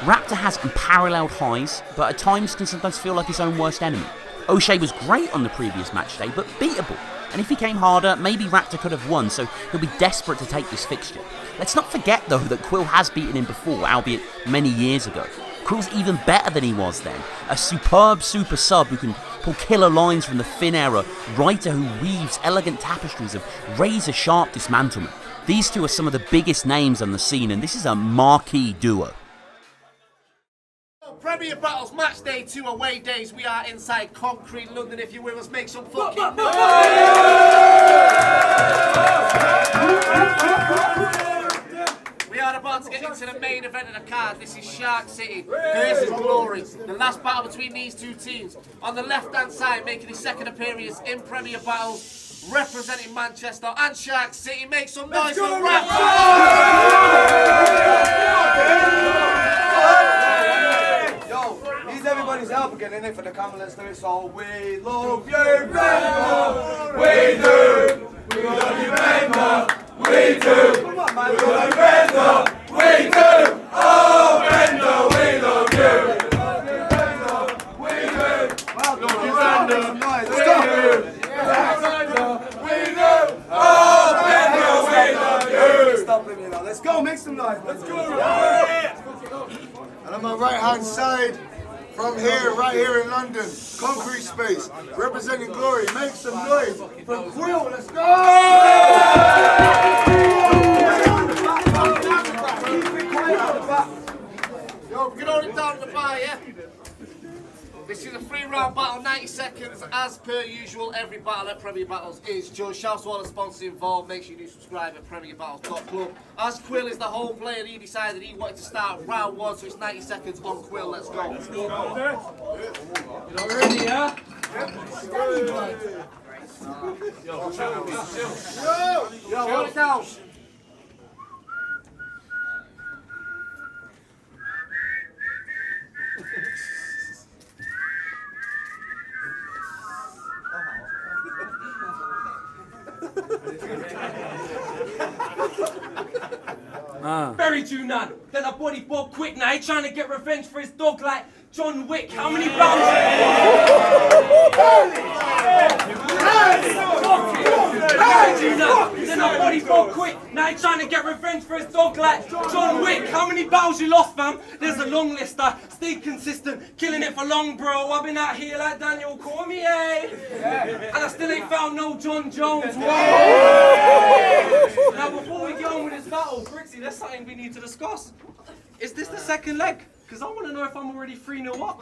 Raptor has unparalleled highs, but at times can sometimes feel like his own worst enemy. O'Shea was great on the previous match day, but beatable. And if he came harder, maybe Raptor could have won, so he'll be desperate to take this fixture. Let's not forget though that Quill has beaten him before, albeit many years ago. Quill's even better than he was then. A superb super sub who can pull killer lines from the Finn era, writer who weaves elegant tapestries of razor-sharp dismantlement. These two are some of the biggest names on the scene, and this is a marquee duo. Premier Battles Match Day 2 away days. We are inside concrete London. If you're with us, make some fucking noise! We are about to get into the main event of the card. This is Shark City versus Glory. The last battle between these two teams. On the left-hand side, making his second appearance in Premier Battles, representing Manchester and Shark City. Make some noise for Raptor! Everybody's help again, innit? For the camera, let's do it. So we love you, Brenda. We do. We love you, Brenda. We do. Come on, man. We love you, Brenda. We do. Oh, Brenda, we love you. We do. Well done, Brenda. Let's go. We do. Oh, Brenda, we love you. Stop him, you know. Let's go. Make some noise. Let's go. And on my right-hand side. From here, right here in London, concrete space, representing Glory, make some noise from Quill, let's go! Yo, get on it down the bar, yeah? This is a 3-round battle, 90 seconds, as per usual. Every battle at Premier Battles is judged. Shouts to all the sponsors involved. Make sure you do subscribe at premierbattles.club. As Quill is the home player, he decided he wanted to start round 1, so it's 90 seconds on Quill. Let's go. You not ready, yeah? Yo, hold it down. Buried you none. Then I body ball quick. Now he trying to get revenge for his dog like John Wick. How many rounds? Then I body ball quick. Now he trying to get revenge for his dog like John Wick. How many battles you lost, fam? There's a long list. I stayed consistent, killing it for long, bro. I've been out here like Daniel Cormier, and I still ain't found no John Jones. Now before we get on with this battle, Brixie, there's something we need to discuss. Is this the second leg? Because I want to know if I'm already 3-0 up.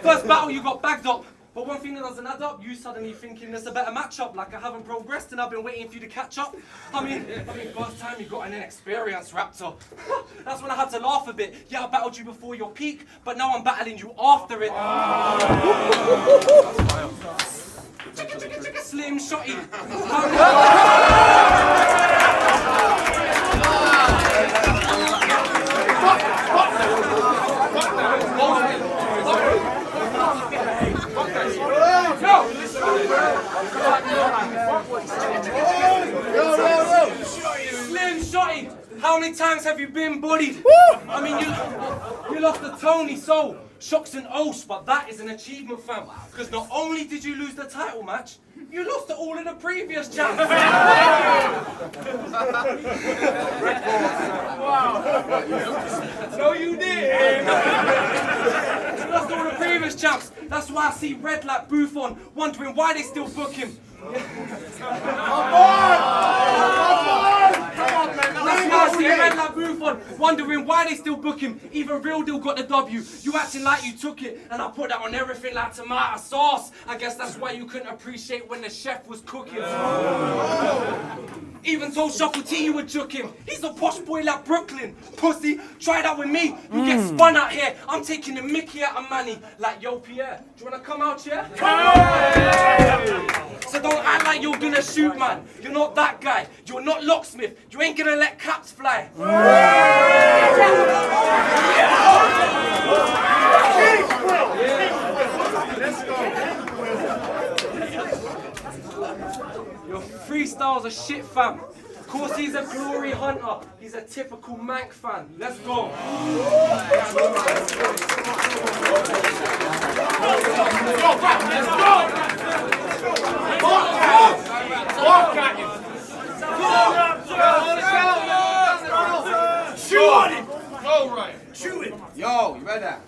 First battle you got bagged up. But one thing that doesn't add up, you suddenly thinking there's a better matchup, like I haven't progressed and I've been waiting for you to catch up. I mean, first time you got an inexperienced Raptor. That's when I had to laugh a bit. Yeah, I battled you before your peak, but now I'm battling you after it. Slim shotty. Slim shotty. How many times have you been bullied? I mean, you lost to Tony, so shocks and oaths, but that is an achievement, fam. Because not only did you lose the title match, You lost to all of the previous champs. No, you didn't. You lost to all the previous champs. That's why I see Red like Buffon, wondering why they still book him. That's why I see Red like Buffon, wondering why they still book him. Even Real Deal got the W. You acting like you took it, and I put that on everything like tomato sauce. I guess that's why you couldn't appreciate when the chef was cooking. Even told Shuffle T you would juke him. He's a posh boy like Brooklyn. Pussy, try that with me. You get spun out here. I'm taking the mickey out of Manny. Like, yo, Pierre, do you want to come out here? So don't act like you're gonna shoot, man. You're not that guy. You're not Locksmith. You ain't gonna let caps fly. Let's go. Your freestyle's a shit, fam. Of course he's a glory hunter. He's a typical Mank fan. Let's go. Yo, you read that?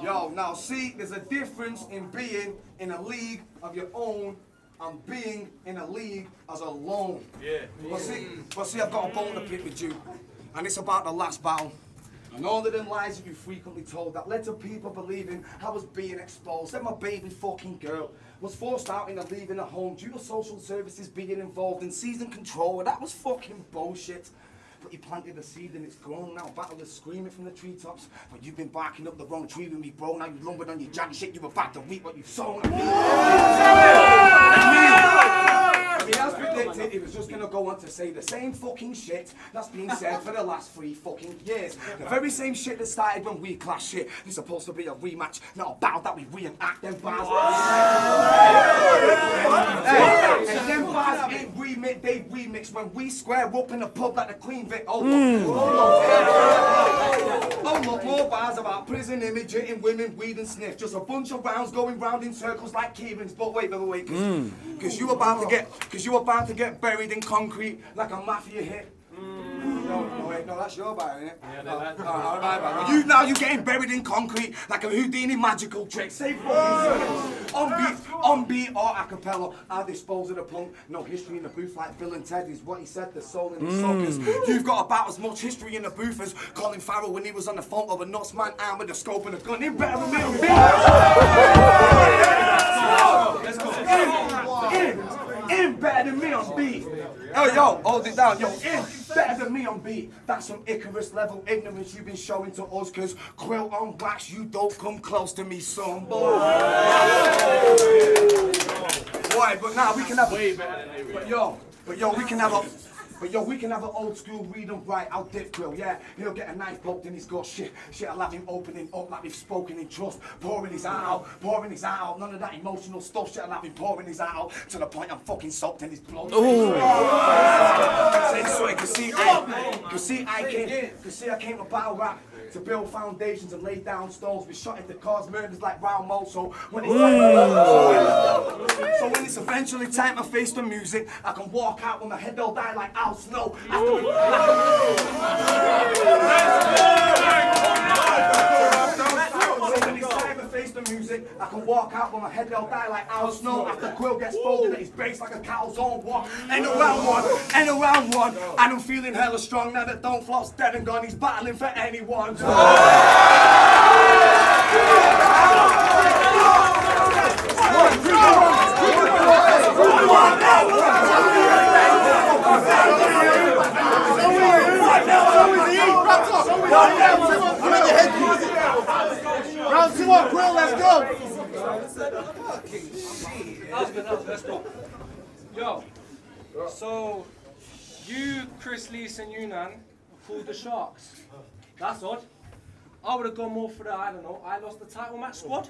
Yo, now see, there's a difference in being in a league of your own and being in a league as a lone. Yeah. But see, I've got a bone to pick with you, and it's about the last battle. And all of them lies that you frequently told that led to people believing I was being exposed, that my baby fucking girl was forced out into leaving her home due to social services being involved in season control, and that was fucking bullshit. But you planted a seed and it's grown now. Battle is screaming from the treetops. But you've been barking up the wrong tree with me, bro. Now you lumbered on your jagged shit. You were about to reap what you've sown. I mean, as predicted, he was just gonna go on to say the same fucking shit that's been said for the last 3 fucking years. The very same shit that started when we clashed shit. It's supposed to be a rematch, not a battle that we reenact them bars. And them bars ain't remix, they remix when we square up in a pub like the Queen Vic. Oh, look, more bars about prison image, hitting women, weed and sniff. Just a bunch of rounds going round in circles like Kieran's. But wait, because you about to get buried in concrete like a mafia hit. No, that's your bar, isn't it? Yeah, now you're getting buried in concrete like a Houdini magical trick. Say on beat or a cappella, I'll dispose of the punk. No history in the booth like Bill and Ted is what he said, the soul in the suckers. You've got about as much history in the booth as Colin Farrell when he was on the phone of a nuts man armed with a scope and a gun. In better than me on beat. Let's go. In better than me on beat. Yo, hold it down. Yo, in better than me on beat. That's some Icarus level ignorance you've been showing to us, cause Quill on wax, you don't come close to me, son. Boy, but now we can have way better than we can have an old school read and write out dip Quill, yeah. He'll get a knife poked in his gut, shit, I'll have him opening up like we've spoken in trust, pouring his heart out, none of that emotional stuff, shit, I'll have him pouring his heart out, to the point I'm fucking soaked in his blood. I came to battle rap, to build foundations and lay down stones, be shot into cause murders like round mo, so when it's eventually time to face the music, I can walk out when my head don't die like Al Snow. Face the music, I can walk out when my head don't die like Al Snow. After Quill gets folded at his base like a cow's own walk. And around one, and I'm feeling hella strong now that Don't Flop's dead and gone. He's battling for anyone. Round 2 on Quill, let's go! Let's go. Yo, so you, Chris Lees and Yunnan pulled the Sharks. That's odd. I would have gone more for the, I don't know, I lost the title match squad.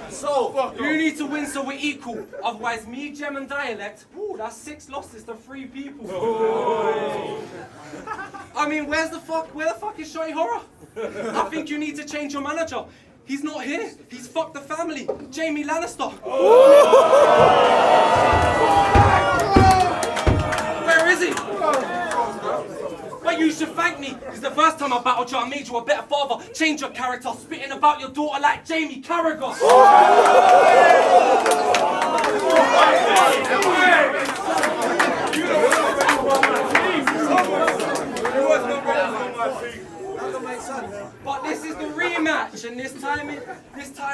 So, you need to win so we're equal. Otherwise, me, Gem and Dialect, ooh, that's 6 losses to 3 people. I mean, where the fuck is Shorty Horror? I think you need to change your manager. He's not here. He's fucked the family. Jamie Lannister. Where is he? But you should thank me, because the first time I battled you, I made you a better father. Change your character, spitting about your daughter like Jamie Carragher. But this is the rematch, and this time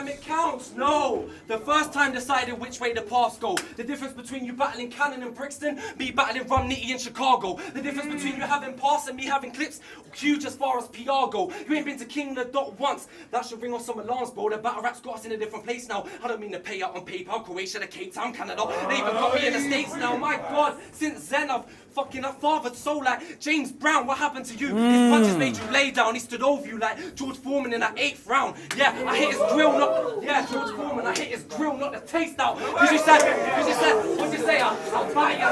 it counts. No, the first time decided which way the paths go. The difference between you battling Cannon and Brixton, me battling Rum Nitty in Chicago. The difference between you having pass and me having clips, huge as far as PR go. You ain't been to King the Dot once. That should ring off some alarms, bro. The battle rap's got us in a different place now. I don't mean to pay out on PayPal, Croatia, to Cape Town, Canada. They even got me in the States now. My God, since then I've fucking fathered so like James Brown. What happened to you? His punches made you lay down. He stood over you like George Foreman in that 8th round. Yeah, I hit his grill, not George Foreman. I hit his grill, not the taste out. Cause you said, what'd you say? I'll buy you.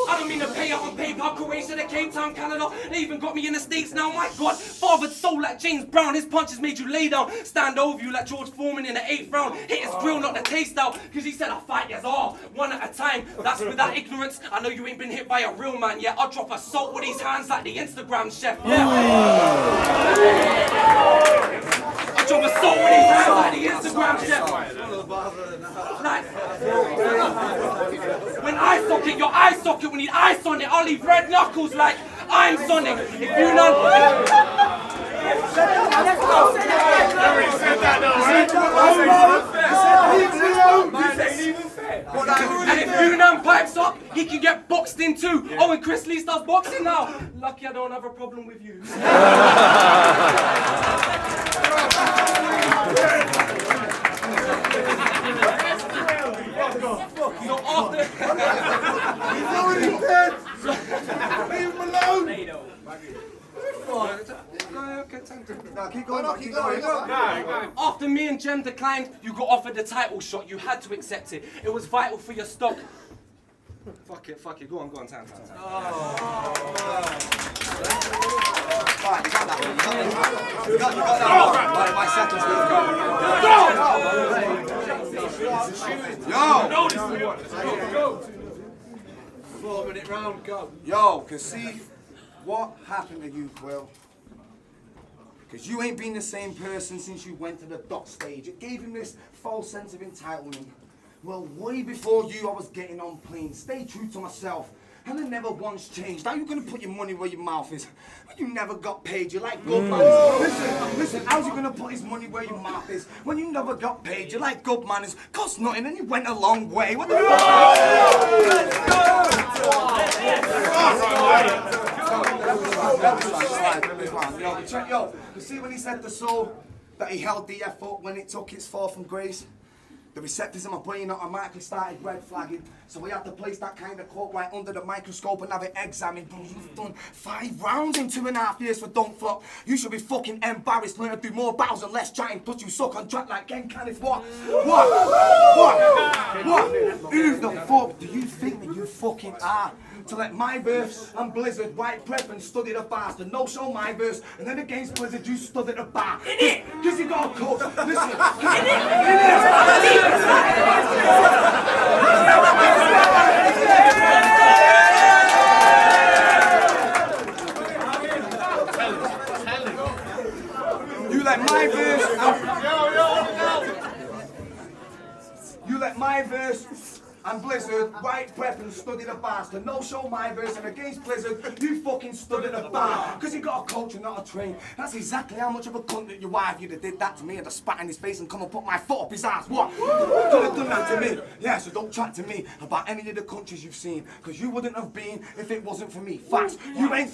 I don't mean to pay out on PayPal, Croatia, to Cape Town, Canada. They even got me in the States now. My God, fathered soul like James Brown. His punches made you lay down. Stand over you like George Foreman in the 8th round. Hit his grill, not the taste out. Cause he said, I'll fight yous all, one at a time. That's without ignorance. I know you ain't been hit by a real man yet. I'll drop assault with these hands like the Instagram chef. Yeah. I'll drop assault with these hands like the Instagram chef. Like, when I socket, your eye socket, we need ice on it. I'll leave red knuckles like I'm Sonic. If you none. And if you none pipes up, he can get boxed in too. Oh, and Chris Lee starts boxing now. Lucky I don't have a problem with you. So after He's already dead! Leave him alone! Keep going. After me and Jem declined, you got offered the title shot. You had to accept it. It was vital for your stock. Fuck it. Go on, time. Fine, you got that one. You got that one. My seconds. Yo! 4-minute round, go. Yo, can see what happened to you, Quill. Because you ain't been the same person since you went to the dot stage. It gave him this false sense of entitlement. Well, way before you, I was getting on planes. Stay true to myself. And I never once changed. Now you're going to put your money where your mouth is. But you never got paid. You're like good manners. Listen, how's he going to put his money where your mouth is? When you never got paid, you're like good manners. Cost nothing and you went a long way. What the fuck? Yo, you see when he said the soul that he held the F up when it took its fall from grace? The receptors in my brain automatically started red flagging, so we had to place that kind of quote right under the microscope and have it examined. Bro, you've done 5 rounds in 2.5 years for Don't Flop. You should be fucking embarrassed, learn to do more battles and less chatting, but you suck on track like Ken Caniff. What? Who the fuck do you think that you fucking are? To let my verse and Blizzard white prep and study the bars, to no show my verse, and then against Blizzard you study the bar. Because you got a coach. Listen. You let my verse and Blizzard white prep and study the bars, to no show my verse, and against Blizzard you fucking study the bar. Because you got a coach and not a train. That's exactly how much of a cunt that you are. If you'd have did that to me, I'd have spat in his face and come and put my foot up his ass. What? Could have done that to me. Yeah, so don't chat to me about any of the countries you've seen, because you wouldn't have been if it wasn't for me. Facts.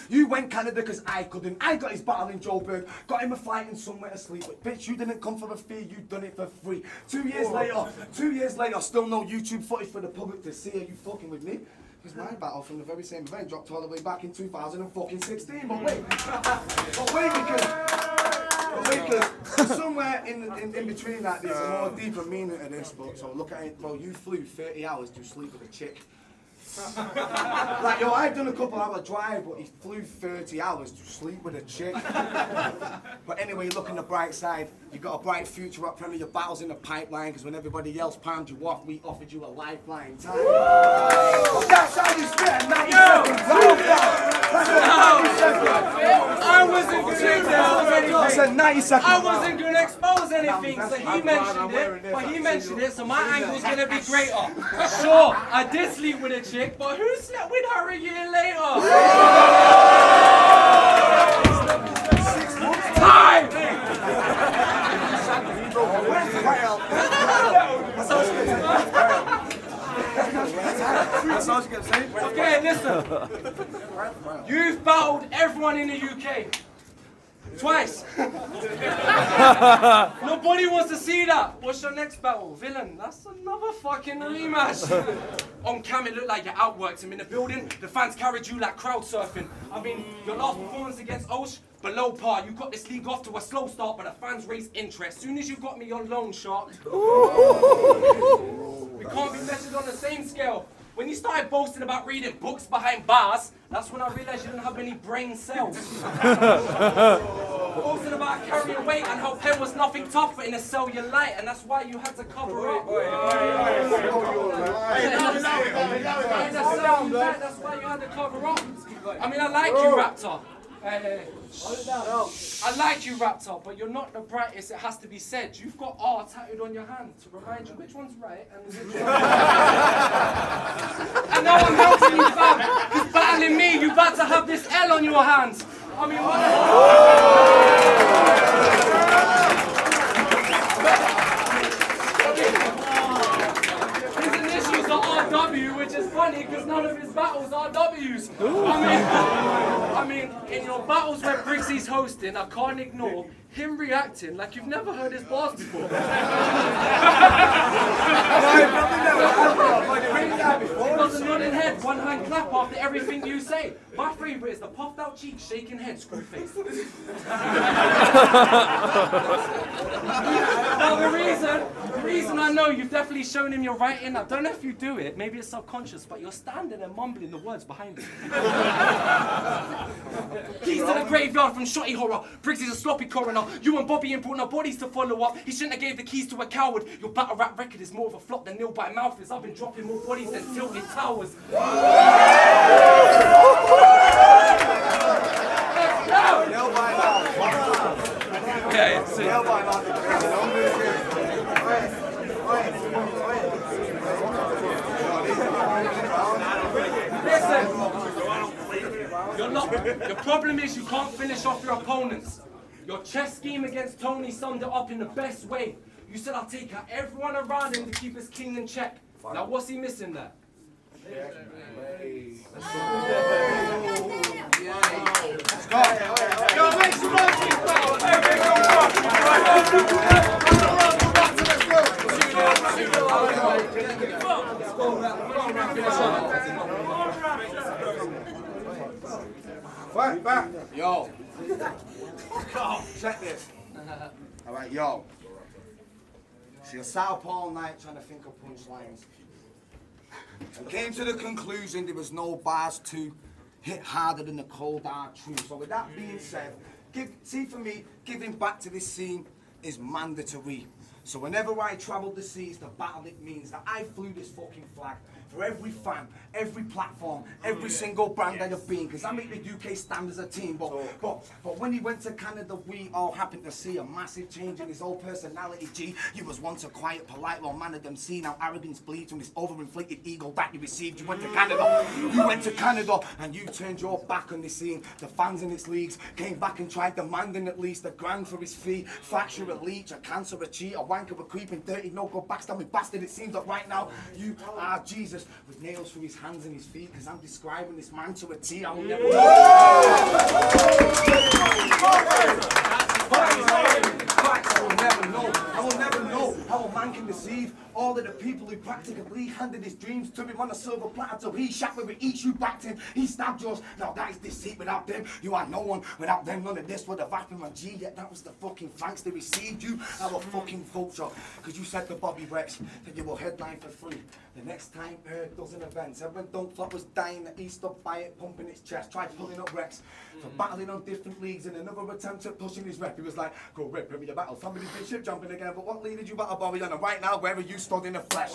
You went Canada because I couldn't. I got his battle in Joburg, got him a flight and somewhere to sleep. But bitch, you didn't come for a fee, you done it for free. 2 years later, still no YouTube footage for the public to see. Are you fucking with me? It's my battle from the very same event, dropped all the way back in 2016. But wait, because somewhere in between that, there's a more deeper meaning to this. But so look at it, bro. You flew 30 hours to sleep with a chick. Like, yo, I've done a couple hour drive, but he flew 30 hours to sleep with a chick. But anyway, look on the bright side. You got a bright future up front of your battles in the pipeline, because when everybody else palmed you off, we offered you a lifeline time. That's how you spent 90 seconds. I wasn't going to expose anything. I said 90 seconds. I wasn't going to expose anything, so he mentioned it. But he mentioned it, so my angle's going to be greater. Sure, I did sleep with a chick, but who slept with her a year later? Time! Okay, listen. You've battled everyone in the UK. Twice. Nobody wants to see that. What's your next battle? Villain. That's another fucking rematch. On cam, it looked like you outworked him in the building. The fans carried you like crowd surfing. I mean, your last performance against Osh, below par. You got this league off to a slow start, but the fans raised interest. Soon as you got me on loan shark. We can't be measured on the same scale. When you started boasting about reading books behind bars, that's when I realized you didn't have any brain cells. Boasting about carrying weight and how pen was nothing tougher in a cell you light, and that's why you had to cover up. That's why you had to cover up. I mean, I like you, Raptor. I like you, Raptor, but you're not the brightest, it has to be said. You've got R tattooed on your hand to remind you which one's right and which one's wrong. And now I'm helping you, fam. Because battling me, you're about to have this L on your hands. I mean, what his initials are RW, which is funny because none of his battles are W's. I mean, in your battles where Briggsy's hosting, I can't ignore him reacting like you've never heard his bars before. He does a nodding head, one hand clap after everything you say. My favourite is the puffed out cheek, shaking head, screw face. Now the reason I know you've definitely shown him your writing, I don't know if you do it, maybe it's subconscious, but you're standing and mumbling the words behind it. Keys to the graveyard from Shotty Horror. Briggsy's a sloppy coroner. You and Bobby ain't brought no bodies to follow up. He shouldn't have gave the keys to a coward. Your battle rap record is more of a flop than nil by mouth is. I've been dropping more bodies than tilted towers. Yeah, it's Listen, your problem is you can't finish off your opponents. Your chess scheme against Tony summed it up in the best way. You said I'll take out everyone around him to keep his king in check. Now what's he missing there? Let's go. Yo, make some noise for this battle. Back. Yo. Check this. Alright, yo. See, I sat up all night trying to think of punchlines. I came to the conclusion there was no bars to hit harder than the cold hard truth. So with that being said, for me, giving back to this scene is mandatory. So whenever I travel the seas, the battle it means that I flew this fucking flag for every fan, every platform, every single brand I have been, because I make the UK stand as a team. But when he went to Canada, we all happened to see a massive change in his whole personality. G, you was once a quiet, polite, well-mannered MC. Now arrogance bleeds from this overinflated ego that you received. You went to Canada. And you turned your back on the scene. The fans in its leagues came back and tried demanding at least a grand for his fee. Fracture, a leech, a cancer, a cheat, a wanker, a creeping, dirty, no-go, backstabbing bastard. It seems that right now you are Jesus with nails through his hands and his feet, because I'm describing this man to a T. I will never know. I will never know. know how a man can deceive all of the people who practically handed his dreams to him on a silver platter. So he shot with each who backed him. He stabbed yours. Now that is deceit. Without them, you are no one. Without them, none of this would have happened. My G, yet that was the fucking thanks they received you. Our fucking vulture. Because you said to Bobby Rex that you will headline for free. The next time Earth does an event, when Dunk Flop was dying, he stopped by it, pumping its chest, tried pulling up Rex for battling on different leagues. In another attempt at pushing his rep, he was like, go Rip, bring me the battle. Somebody's been ship jumping again, but what league did you battle, Bobby? And right now, wherever you stood in the flesh.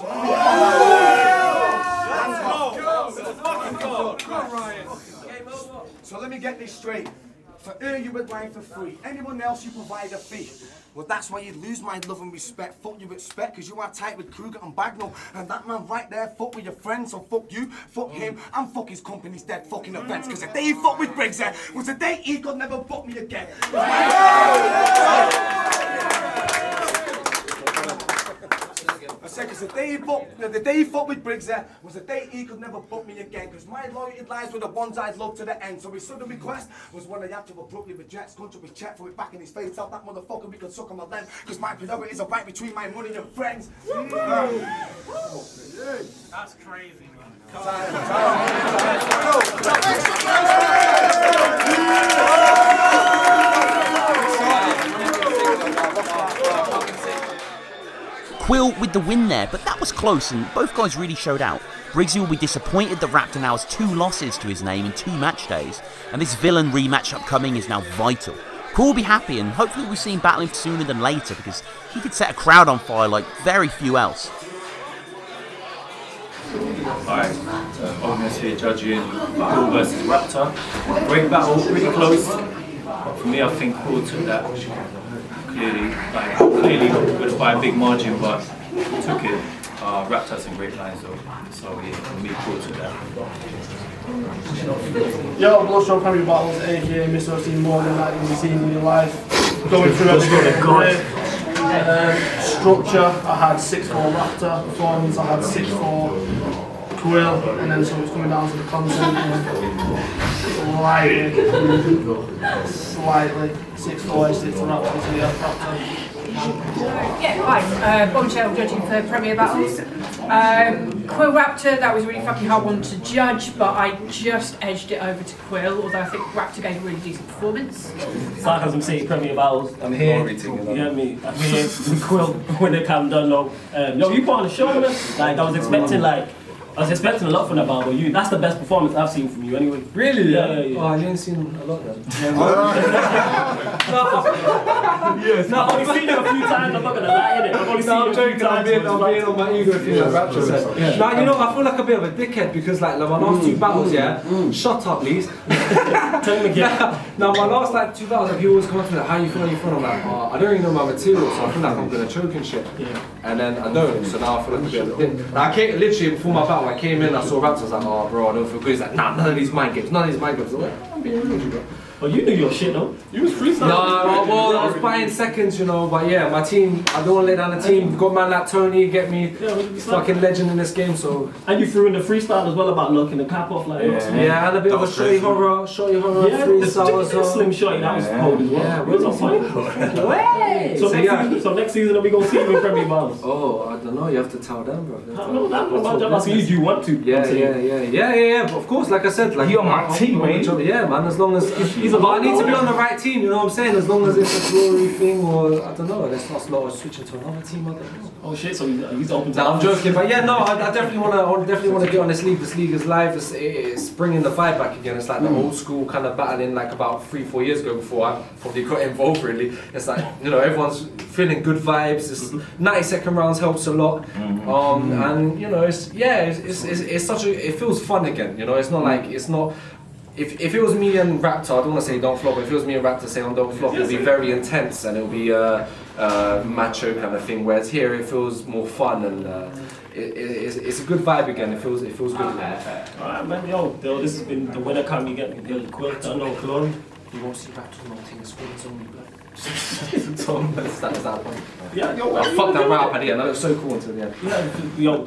So let me get this straight. For her, you would line for free. Anyone else, you provide a fee. Well, that's why you lose my love and respect. Fuck you expect, because you are tight with Kruger and Bagnall. And that man right there, fuck with your friends. So fuck you, fuck him, and fuck his company's dead fucking events. Because the day he fucked with Briggs was the day he could never fuck me again. I said, because the day he fought with Briggs was the day he could never book me again. Because my loyalty lies with the ones I'd love to the end. So his sudden request was one I had to abruptly reject. Country was checked for it back in his face. Tell that motherfucker we could suck on my lens. Because my priorities are right between my money and friends. That's crazy, man. Quill with the win there, but that was close and both guys really showed out. Briggsy will be disappointed that Raptor now has 2 losses to his name in 2 match days, and this villain rematch upcoming is now vital. Quill will be happy and hopefully we'll see him battling sooner than later because he could set a crowd on fire like very few else. Alright, Ognus here judging Quill versus Raptor. Great battle, pretty close. But for me, I think Quill took that clearly good by a big margin, but took it. Raptor has some great lines though, so yeah, for me, Quill took that. Yo, Bloodstrong Premier Battles, aka Mr. I've seen more than that you've seen in your life. Going through everything. Structure, I had 6-4 Raptor. Performance, I had 6-4 Quill, and then so it's coming down to the content. Slightly 6-4 edged it to Raptor, so yeah, Raptor. Yeah, hi. Bombshell judging for Premier Battles. Quill Raptor, that was a really fucking hard one to judge, but I just edged it over to Quill, although I think Raptor gave a really decent performance. Sarcasm City Premier Battles. I'm here. You get me? I'm here with Quill when the cam done low. Yo, you put on the show, man. Like I was expecting a lot from that battle, but that's the best performance I've seen from you anyway. Really? Yeah. Oh, you ain't seen a lot then. No, I've only seen it a few times, I'm not gonna lie, innit? I've only seen it a few times. I'm being on my ego thing like Raptor said. Now, you know, I feel like a bit of a dickhead because like my last 2 battles, shut up, please. Tell me again. Now, my last 2 battles, like, he always come up to me like, how you feel, I'm like, oh, I don't really know my material, so I feel like I'm gonna choke and shit. Yeah. And then I don't, so now I feel like a bit of a dick. Now, I came, literally before my battle, I came in, I saw Raptor, I was like, oh bro, I don't feel good. He's like, nah, none of these mind games. I'm like, I'm being real with you, bro. Well, you knew your shit, though. You was freestyling. No, well, I was buying seconds, you know, but yeah, my team, I don't want to let down the team. Got man like Tony, get me, fucking legend in this game, so. And you threw in the freestyle as well about locking the cap off, like. Yeah, and a bit of a shorty horror freestyle as well. Slim shorty, that was cold as well. Yeah, where's on point? So next season, are we going to see you in Premier Battles? Oh, I don't know, you have to tell them, bro. No, that's my job. Asking you, do you want to? Yeah, but of course, like I said, like. You're my team, mate. Yeah, man, as long as. But I need to be on the right team, you know what I'm saying? As long as it's a glory thing or, I don't know, let's not switch into another team, I don't know. Oh shit, so he's open to No, I'm joking, but yeah, no, I definitely want to get on this league. This league is live, it's bringing the vibe back again. It's like the old school kind of battling like about 3-4 years ago before I probably got involved really. It's like, you know, everyone's feeling good vibes, it's 90-second rounds helps a lot. And you know, it's such a, it feels fun again, you know, it's not like, it's not, if it was me and Raptor, I don't want to say don't flop, but if it was me and Raptor saying don't flop, it would be very intense and it would be a macho kind of thing, whereas here it feels more fun and it's a good vibe again, it feels good again. Alright man, yo, this has been the winner come, you get Quill, no glory. You won't see Raptor's not team, it's only black. That's that point. Yeah, yo, I fucked that rap at the end, that was so cool until the end. Yeah, yo,